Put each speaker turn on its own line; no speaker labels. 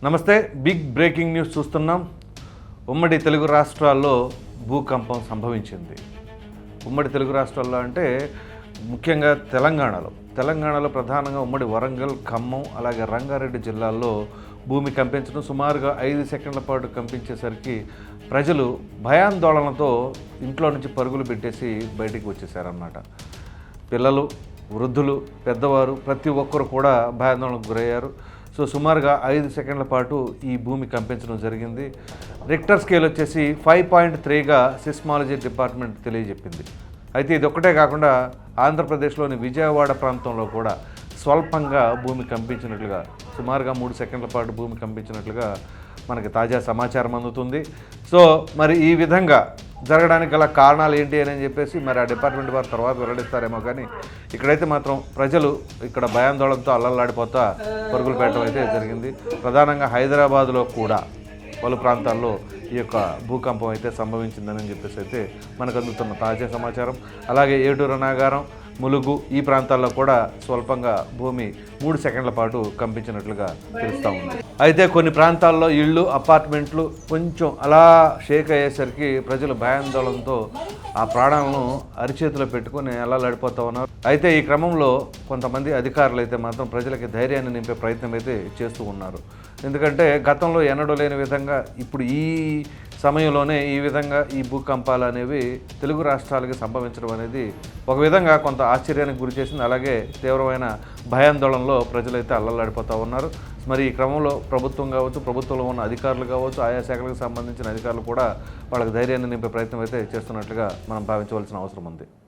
నమస్తే. Big breaking news చూస్తున్నాం. ఉమ్మడి తెలుగు రాష్ట్రాల్లో భూకంపం సంభవించింది. ఉమ్మడి తెలుగు రాష్ట్రాల్లో అంటే ముఖ్యంగా తెలంగాణలో ప్రధానంగా ఉమ్మడి వరంగల్, ఖమ్మం, అలాగే రంగారెడ్డి జిల్లాల్లో భూమి కంపించడం, సుమారుగా 5 సెకండ్ల పాటు కంపించేసరికి ప్రజలు భయాందోళనతో ఇంట్లో నుంచి పరుగులు పెట్టేసి బయటికి వచ్చేసారన్నమాట. పిల్లలు, వృద్ధులు, పెద్దవారు ప్రతి ఒక్కరు కూడా భయాందోళనకు గురయ్యారు. సో సుమారుగా 5 సెకండ్ల పాటు ఈ భూమి కంపించడం జరిగింది. రిక్టర్ స్కేల్ వచ్చేసి 5.3గా సిస్మాలజీ డిపార్ట్మెంట్ తెలియజెప్పింది. అయితే ఇది ఒక్కటే కాకుండా ఆంధ్రప్రదేశ్లోని విజయవాడ ప్రాంతంలో కూడా స్వల్పంగా భూమి కంపించినట్లుగా, సుమారుగా 3 సెకండ్ల పాటు భూమి కంపించినట్లుగా మనకి తాజా సమాచారం అందుతుంది. సో మరి ఈ విధంగా జరగడానికి గల కారణాలు ఏంటి అని చెప్పేసి మరి ఆ డిపార్ట్మెంట్ వారు తర్వాత వెల్లడిస్తారేమో, కానీ ఇక్కడైతే మాత్రం ప్రజలు ఇక్కడ భయాందోళనతో అల్లల్లాడిపోతా పరుగులు పెట్టడం అయితే జరిగింది. ప్రధానంగా హైదరాబాద్లో కూడా పలు ప్రాంతాల్లో ఈ యొక్క భూకంపం అయితే సంభవించిందని చెప్పేసి అయితే మనకు అందుతున్న తాజా సమాచారం. అలాగే ఏటూరు, నాగారం, ములుగు ఈ ప్రాంతాల్లో కూడా స్వల్పంగా భూమి 3 సెకండ్ల పాటు కంపించినట్లుగా తెలుస్తూ ఉంది. అయితే కొన్ని ప్రాంతాల్లో ఇళ్ళు, అపార్ట్మెంట్లు కొంచెం అలా షేక్ అయ్యేసరికి ప్రజలు భయాందోళనతో ఆ ప్రాణాలను అరిచేతిలో పెట్టుకుని అలా లడిపోతూ ఉన్నారు. అయితే ఈ క్రమంలో కొంతమంది అధికారులు అయితే మాత్రం ప్రజలకి ధైర్యాన్ని నింపే ప్రయత్నం అయితే చేస్తూ ఉన్నారు. ఎందుకంటే గతంలో ఎన్నడూ లేని విధంగా ఇప్పుడు ఈ సమయంలోనే ఈ విధంగా ఈ భూకంపాలు అనేవి తెలుగు రాష్ట్రాలకి సంభవించడం అనేది ఒక విధంగా కొంత ఆశ్చర్యానికి గురి చేసింది. అలాగే తీవ్రమైన భయాందోళనలో ప్రజలైతే అల్లల్లాడిపోతూ ఉన్నారు. మరి ఈ క్రమంలో ప్రభుత్వం కావచ్చు, ప్రభుత్వంలో ఉన్న అధికారులు కావచ్చు, ఆయా శాఖలకు సంబంధించిన అధికారులు కూడా వాళ్ళకి ధైర్యాన్ని నింపే ప్రయత్నం అయితే చేస్తున్నట్లుగా మనం భావించవలసిన అవసరం ఉంది.